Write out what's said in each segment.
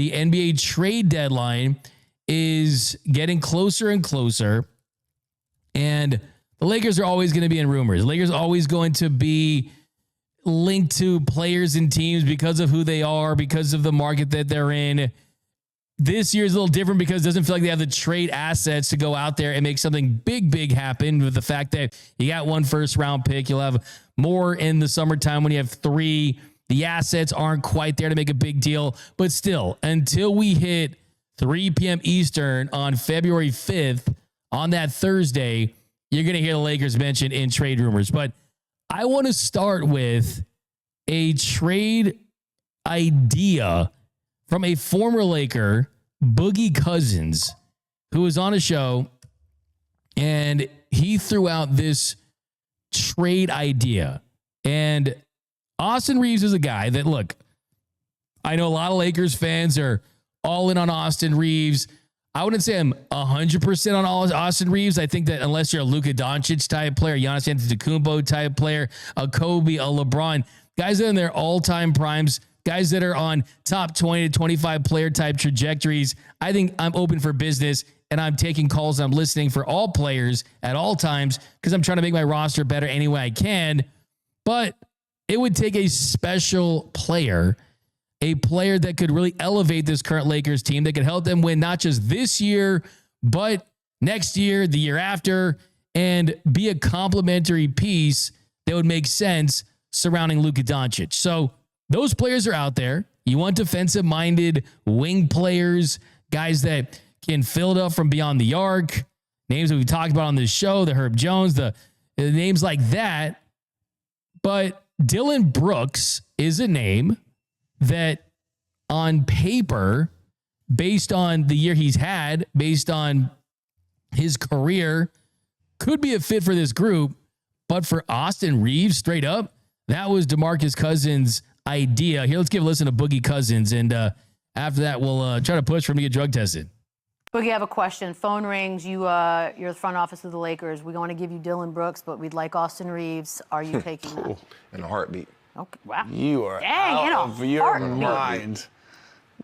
the NBA trade deadline is getting closer and closer, and the Lakers are always going to be in rumors. The Lakers are always going to be linked to players and teams because of who they are, because of the market that they're in. This year is a little different because it doesn't feel like they have the trade assets to go out there and make something big happen, with the fact that you got 1 first-round pick. You'll have more in the summertime when you have 3. The assets aren't quite there to make a big deal. But still, until we hit 3 p.m. Eastern on February 5th, on that Thursday, you're going to hear the Lakers mentioned in trade rumors. But I want to start with a trade idea from a former Laker, Boogie Cousins, who was on a show, and he threw out this trade idea. And Austin Reaves is a guy that, look, I know a lot of Lakers fans are all in on Austin Reaves. I wouldn't say I'm 100% on all Austin Reaves. I think that unless you're a Luka Doncic type player, Giannis Antetokounmpo type player, a Kobe, a LeBron, guys that are in their all-time primes, guys that are on top 20 to 25 player type trajectories, I think I'm open for business, and I'm taking calls. I'm listening for all players at all times because I'm trying to make my roster better any way I can. But it would take a special player, a player that could really elevate this current Lakers team, that could help them win not just this year, but next year, the year after, and be a complementary piece that would make sense surrounding Luka Doncic. So those players are out there. You want defensive-minded wing players, guys that can fill it up from beyond the arc, names that we've talked about on this show, the Herb Jones, the names like that. But Dillon Brooks is a name that on paper, based on the year he's had, based on his career, could be a fit for this group. But for Austin Reaves, straight up, that was DeMarcus Cousins' idea. Here, let's give a listen to Boogie Cousins, and after that, we'll try to push for him to get drug tested. Boogie, I have a question. Phone rings. You're the front office of the Lakers. We want to give you Dillon Brooks, but we'd like Austin Reaves. Are you taking that? In a heartbeat. Okay. Wow. You are out of your mind.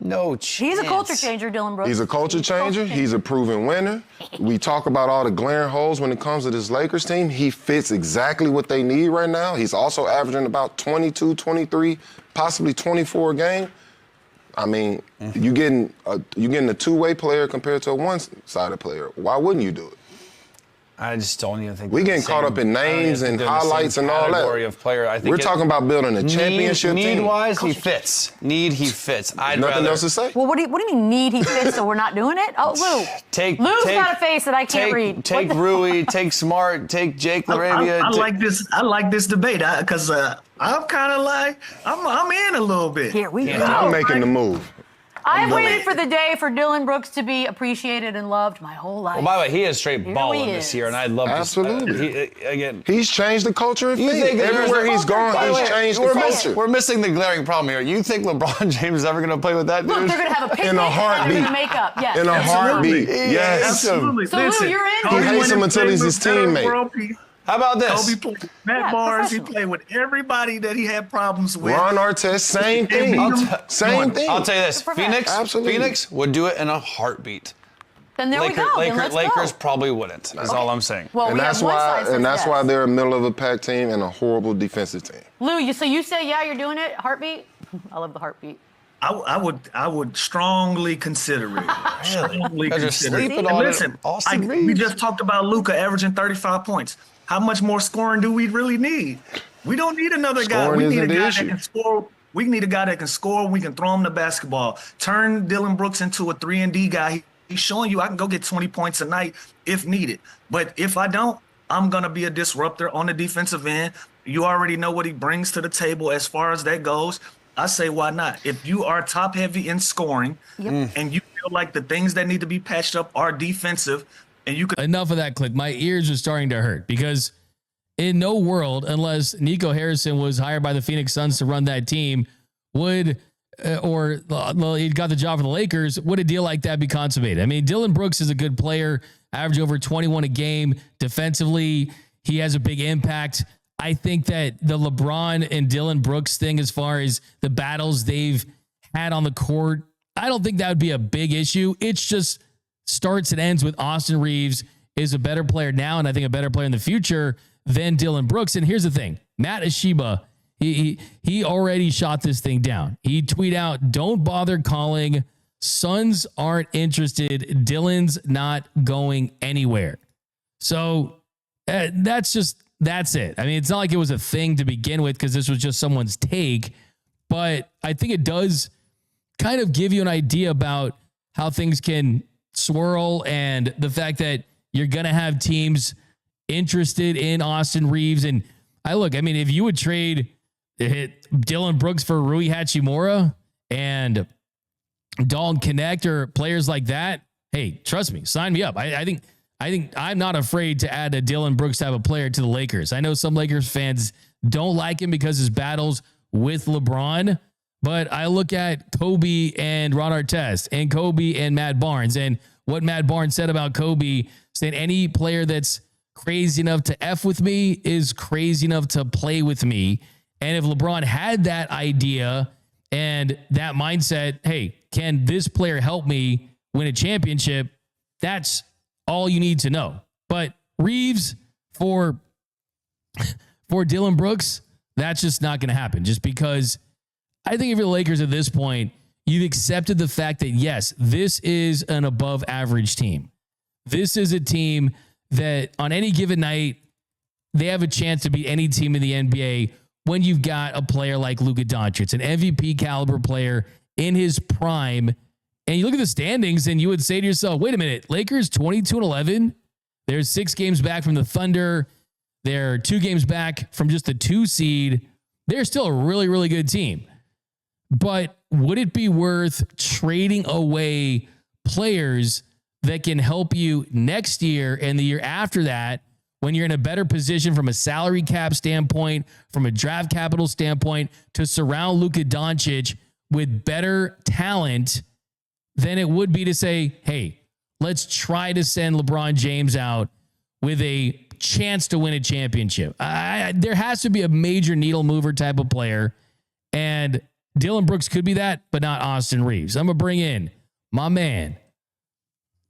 No chance. He's a culture changer, Dillon Brooks. He's a culture changer. He's a proven winner. We talk about all the glaring holes when it comes to this Lakers team. He fits exactly what they need right now. He's also averaging about 22, 23, possibly 24 a game. I mean, you're getting a two-way player compared to a one-sided player. Why wouldn't you do it? I just don't even think we getting caught up in names and highlights and all that. Of player. I think we're talking about building a championship team. Need-wise, he fits. He fits. Nothing else to say. Well, what do you mean need he fits, so we're not doing it? Oh, Lou. Lou's got a face that I can't read. Take Rui, take Smart, take Jake LaRavia. I like this debate because I'm kind of like, I'm in a little bit. Here we go. I'm making the move. I've waited for the day for Dillon Brooks to be appreciated and loved my whole life. Well, by the way, he is straight balling this year, and I'd love to. Again, he's changed the culture of things. Everywhere he's gone, he's changed the culture. We're missing the glaring problem here. You think LeBron James is ever going to play with that dude? Look, they're going to have a picnic in a heartbeat. And makeup. Yes. In a heartbeat. Yes. Absolutely. So, Lou, you're in. He hates him until he's his teammate. How about this? Kobe played with Matt Barnes. He played with everybody that he had problems with. Ron Artest, same thing. Same thing. I'll tell you this. Phoenix would do it in a heartbeat. Then there we go. Lakers probably wouldn't. Is all I'm saying. Well, and that's why they're a middle of a pack team and a horrible defensive team. Lou, you say yeah, you're doing it. Heartbeat. I love the heartbeat. I would strongly consider it. Strongly consider it. And listen, we just talked about Luka averaging 35 points. How much more scoring do we really need? We don't need another guy. We need a guy that can score. We need a guy that can score. We can throw him the basketball. Turn Dillon Brooks into a 3-and-D guy. He's showing you I can go get 20 points a night if needed. But if I don't, I'm going to be a disruptor on the defensive end. You already know what he brings to the table as far as that goes. I say, why not? If you are top heavy in scoring and you feel like the things that need to be patched up are defensive, and you could. Enough of that click. My ears are starting to hurt because in no world, unless Nico Harrison was hired by the Phoenix Suns to run that team, would he got the job for the Lakers, would a deal like that be consummated? I mean, Dillon Brooks is a good player, averaging over 21 a game. Defensively, he has a big impact. I think that the LeBron and Dillon Brooks thing, as far as the battles they've had on the court, I don't think that would be a big issue. It's just starts and ends with Austin Reaves is a better player now, and I think a better player in the future than Dillon Brooks. And here's the thing, Matt Ashiba, he already shot this thing down. He tweeted out, "Don't bother calling. Suns aren't interested. Dillon's not going anywhere." So that's it. I mean, it's not like it was a thing to begin with because this was just someone's take, but I think it does kind of give you an idea about how things can swirl and the fact that you're going to have teams interested in Austin Reaves. And I mean, if you would trade Dillon Brooks for Rui Hachimura and Dalton Connect or players like that, hey, trust me, sign me up. I think I'm not afraid to add a Dillon Brooks type of player to the Lakers. I know some Lakers fans don't like him because his battles with LeBron, but I look at Kobe and Ron Artest and Kobe and Matt Barnes and what Matt Barnes said about Kobe, saying any player that's crazy enough to F with me is crazy enough to play with me. And if LeBron had that idea and that mindset, hey, can this player help me win a championship? That's all you need to know. But Reaves for Dillon Brooks, that's just not going to happen. Just because I think if you're the Lakers at this point, you've accepted the fact that, yes, this is an above average team. This is a team that on any given night, they have a chance to beat any team in the NBA when you've got a player like Luka Doncic, an MVP caliber player in his prime. And you look at the standings and you would say to yourself, wait a minute, Lakers 22-11. They're 6 games back from the Thunder. They're 2 games back from just the 2 seed. They're still a really, really good team. But would it be worth trading away players that can help you next year and the year after that when you're in a better position from a salary cap standpoint, from a draft capital standpoint, to surround Luka Doncic with better talent than it would be to say, hey, let's try to send LeBron James out with a chance to win a championship? There has to be a major needle mover type of player, and Dillon Brooks could be that, but not Austin Reaves. I'm going to bring in my man,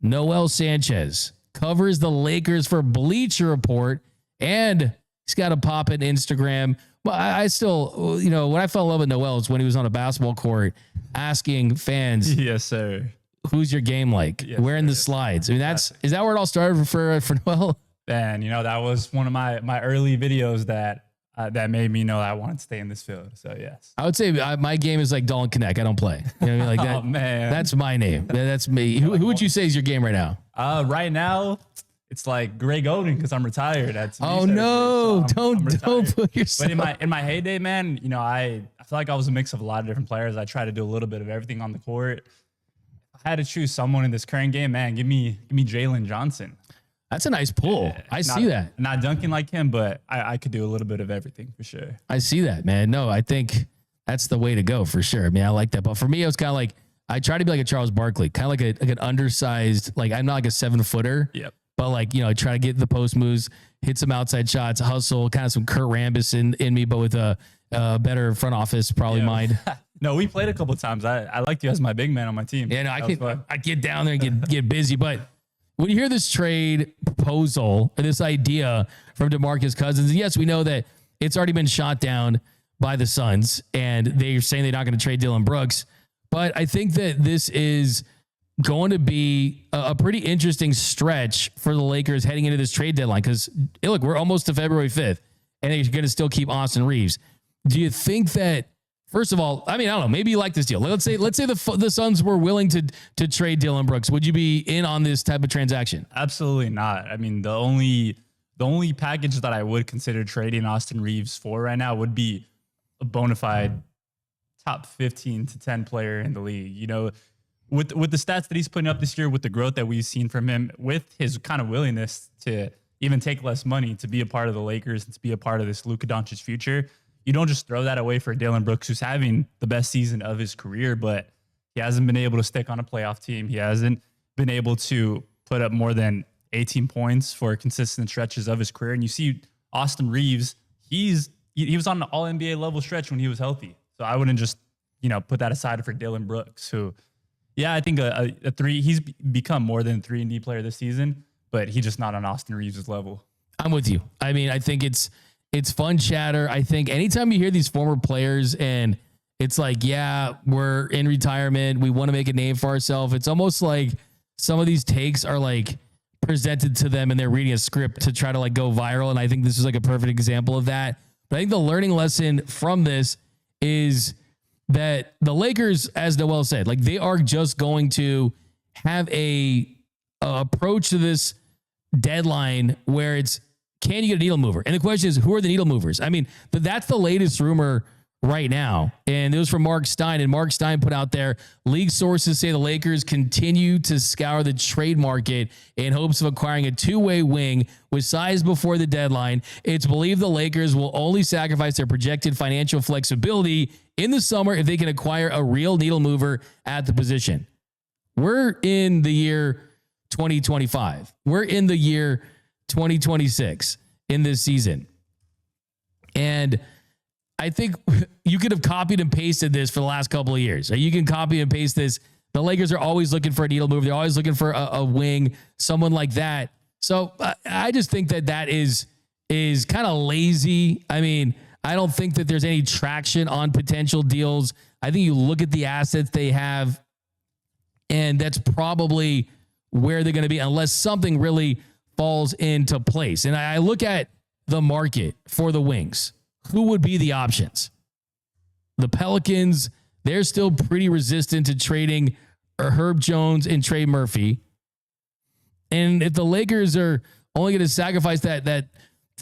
Noel Sanchez, covers the Lakers for Bleacher Report, and he's got a pop in Instagram. Well, I still, when I fell in love with Noel is when he was on a basketball court asking fans, yes, sir, who's your game like? Yes, wearing the slides. I mean, is that where it all started for Noel? And that was one of my early videos that made me know that I wanted to stay in this field. So yes, I would say my game is like Dolan Connect. I don't play. You know what I mean? Like that. Oh man, that's my name. That's me. Who would you say is your game right now? Right now, it's like Greg Oden because I'm retired. That's don't put yourself. But in my heyday, man, I feel like I was a mix of a lot of different players. I tried to do a little bit of everything on the court. If I had to choose someone in this current game, man, give me Jalen Johnson. That's a nice pull. I see that. Not dunking like him, but I could do a little bit of everything for sure. I see that, man. No, I think that's the way to go for sure. I mean, I like that. But for me, it was kind of like, I try to be like a Charles Barkley, kind of like an undersized, like I'm not like a 7-footer. Yep. But like, try to get the post moves, hit some outside shots, hustle, kind of some Kurt Rambis in me, but with a better front office, probably mind. No, we played a couple of times. I liked you as my big man on my team. Yeah, no, I get down there and get busy. But when you hear this trade proposal or this idea from DeMarcus Cousins, and yes, we know that it's already been shot down by the Suns, and they're saying they're not going to trade Dillon Brooks. But I think that this is going to be a pretty interesting stretch for the Lakers heading into this trade deadline because, look, we're almost to February 5th, and they're going to still keep Austin Reaves. Do you think that, first of all, I mean, I don't know, maybe you like this deal. Let's say the Suns were willing to trade Dillon Brooks. Would you be in on this type of transaction? Absolutely not. I mean, the only package that I would consider trading Austin Reaves for right now would be a bona fide top 15 to 10 player in the league. With the stats that he's putting up this year, with the growth that we've seen from him, with his kind of willingness to even take less money to be a part of the Lakers and to be a part of this Luka Doncic future, you don't just throw that away for Dillon Brooks, who's having the best season of his career, but he hasn't been able to stick on a playoff team. He hasn't been able to put up more than 18 points for consistent stretches of his career. And you see Austin Reaves, he was on an all-NBA level stretch when he was healthy. So I wouldn't just, put that aside for Dillon Brooks, who Yeah, I think a three. He's become more than a 3-and-D player this season, but he's just not on Austin Reaves' level. I'm with you. I mean, I think it's fun chatter. I think anytime you hear these former players and it's like, yeah, we're in retirement, we want to make a name for ourselves. It's almost like some of these takes are like presented to them and they're reading a script to try to like go viral. And I think this is like a perfect example of that. But I think the learning lesson from this is that the Lakers, as Noel said, like they are just going to have a approach to this deadline where it's, can you get a needle mover? And the question is, who are the needle movers? I mean, that's the latest rumor right now. And it was from Mark Stein. And Mark Stein put out there, league sources say the Lakers continue to scour the trade market in hopes of acquiring a two-way wing with size before the deadline. It's believed the Lakers will only sacrifice their projected financial flexibility in the summer if they can acquire a real needle mover at the position. We're in the year 2025. We're in the year 2026 in this season. And I think you could have copied and pasted this for the last couple of years. You can copy and paste this. The Lakers are always looking for a needle mover. They're always looking for a wing, someone like that. So I just think that is kind of lazy. I mean, I don't think that there's any traction on potential deals. I think you look at the assets they have, and that's probably where they're going to be unless something really falls into place. And I look at the market for the wings. Who would be the options? The Pelicans, they're still pretty resistant to trading Herb Jones and Trey Murphy. And if the Lakers are only going to sacrifice that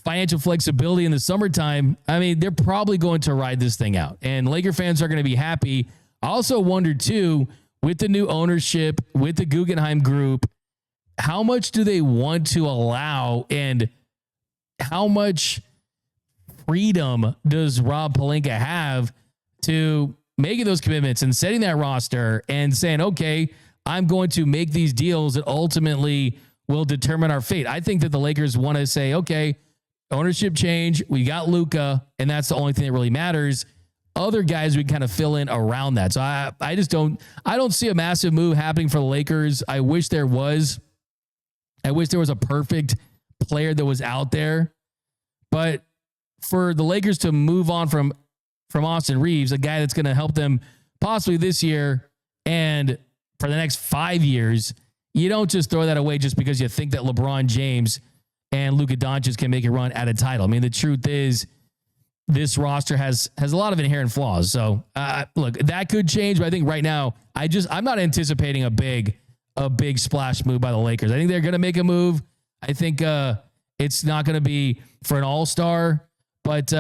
financial flexibility in the summertime, I mean, they're probably going to ride this thing out. And Laker fans are going to be happy. I also wonder, too, with the new ownership, with the Guggenheim Group, how much do they want to allow and how much freedom does Rob Pelinka have to making those commitments and setting that roster and saying, okay, I'm going to make these deals that ultimately will determine our fate. I think that the Lakers want to say, okay, ownership change, we got Luka, and that's the only thing that really matters. Other guys we kind of fill in around that. So I just don't see a massive move happening for the Lakers. I wish there was a perfect player that was out there, but for the Lakers to move on from Austin Reaves, a guy that's going to help them possibly this year and for the next 5 years, you don't just throw that away just because you think that LeBron James and Luka Doncic can make a run at a title. I mean, the truth is this roster has a lot of inherent flaws. So look, that could change, but I think right now I'm not anticipating a big splash move by the Lakers. I think they're going to make a move. I think it's not going to be for an all-star. But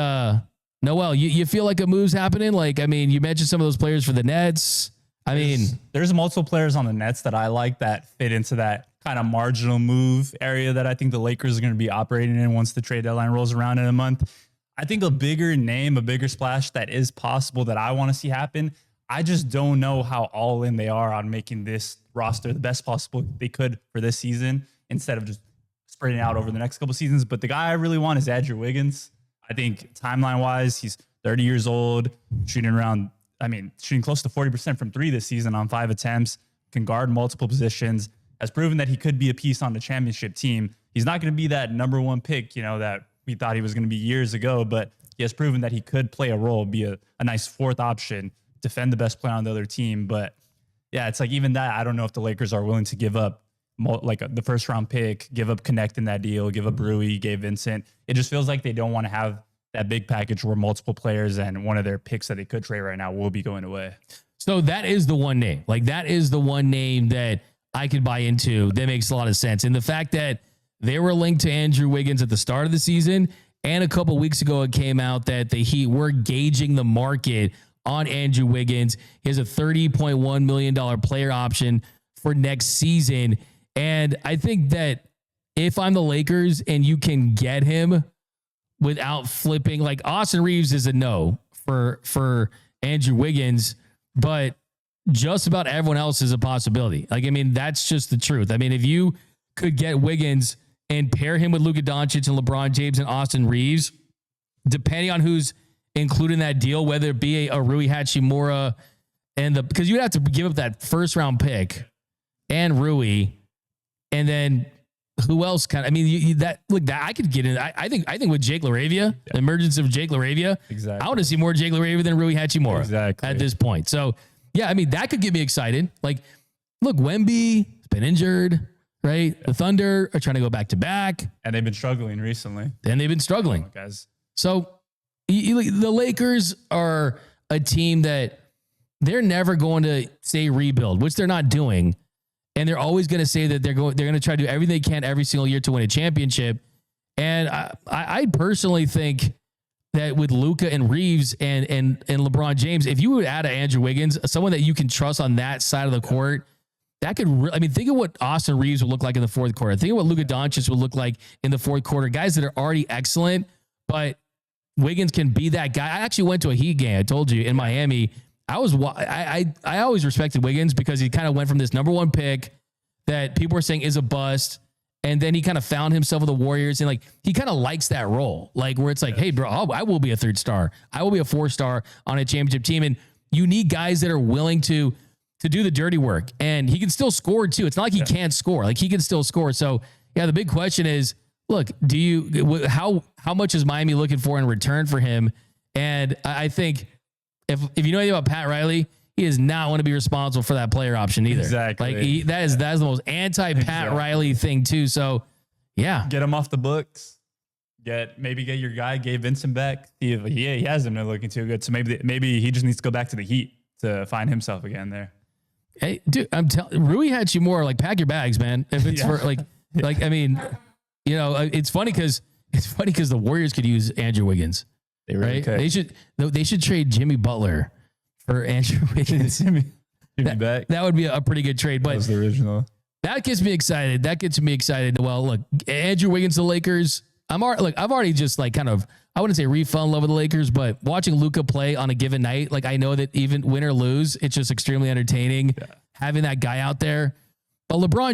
Noel, you feel like a move's happening? Like, I mean, you mentioned some of those players for the Nets. I mean, there's multiple players on the Nets that I like that fit into that kind of marginal move area that I think the Lakers are going to be operating in once the trade deadline rolls around in a month. I think a bigger name, a bigger splash that is possible that I want to see happen. I just don't know how all in they are on making this roster the best possible they could for this season instead of just spreading it out over the next couple seasons. But the guy I really want is Andrew Wiggins. I think timeline-wise, he's 30 years old, shooting close to 40% from three this season on 5 attempts, can guard multiple positions, has proven that he could be a piece on the championship team. He's not going to be that number one pick, that we thought he was going to be years ago, but he has proven that he could play a role, be a nice fourth option, defend the best player on the other team. But yeah, it's like even that, I don't know if the Lakers are willing to give up the first round pick, give up Connect in that deal, give up Rui, Gabe Vincent. It just feels like they don't want to have that big package where multiple players and one of their picks that they could trade right now will be going away. So that is the one name. Like that is the one name that I could buy into. That makes a lot of sense. And the fact that they were linked to Andrew Wiggins at the start of the season, and a couple weeks ago it came out that the Heat were gauging the market on Andrew Wiggins. He has a $30.1 million player option for next season. And I think that if I'm the Lakers and you can get him without flipping, like Austin Reaves is a no for Andrew Wiggins, but just about everyone else is a possibility. Like, I mean, that's just the truth. I mean, if you could get Wiggins and pair him with Luka Doncic and LeBron James and Austin Reaves, depending on who's included in that deal, whether it be a Rui Hachimura and because you'd have to give up that first round pick and Rui, and then who else? I mean, that I could get in. I think with Jake LaRavia, the emergence of Jake LaRavia, exactly. I want to see more Jake LaRavia than Rui Hachimura at this point. So yeah, I mean, that could get me excited. Like, look, Wemby's been injured, right? The Thunder are trying to go back to back, and they've been struggling recently. Guys. So the Lakers are a team that they're never going to say rebuild, which they're not doing. And they're always going to say that they're going to try to do everything they can every single year to win a championship. And I personally think that with Luka and Reeves and LeBron James, if you would add Andrew Wiggins, someone that you can trust on that side of the court, that could, think of what Austin Reaves would look like in the fourth quarter. Think of what Luka Doncic would look like in the fourth quarter. Guys that are already excellent, but Wiggins can be that guy. I actually went to a Heat game, I told you, in Miami. I always respected Wiggins because he kind of went from this number one pick that people were saying is a bust. And then he kind of found himself with the Warriors, and he kind of likes that role, where it's like, hey, bro, I will be a 3rd star. I will be a 4-star on a championship team. And you need guys that are willing to do the dirty work, and he can still score too. It's not like he can't score. He can still score. So yeah, the big question is, look, how much is Miami looking for in return for him? And I think, if you know anything about Pat Riley, he does not want to be responsible for that player option either. Exactly. That is the most anti-Pat Riley thing too. So, yeah. Get him off the books. Maybe get your guy, Gabe Vincent, back. He hasn't been looking too good. So maybe he just needs to go back to the Heat to find himself again there. Hey, dude, I'm telling Rui Hachimura, pack your bags, man. If it's for it's funny because the Warriors could use Andrew Wiggins. They really could. They should trade Jimmy Butler for Andrew Wiggins. That would be a pretty good trade. But that was the original. That gets me excited. Well, look, Andrew Wiggins, the Lakers. I've already just I wouldn't say refund love with the Lakers, but watching Luka play on a given night, I know that even win or lose, it's just extremely entertaining having that guy out there. But LeBron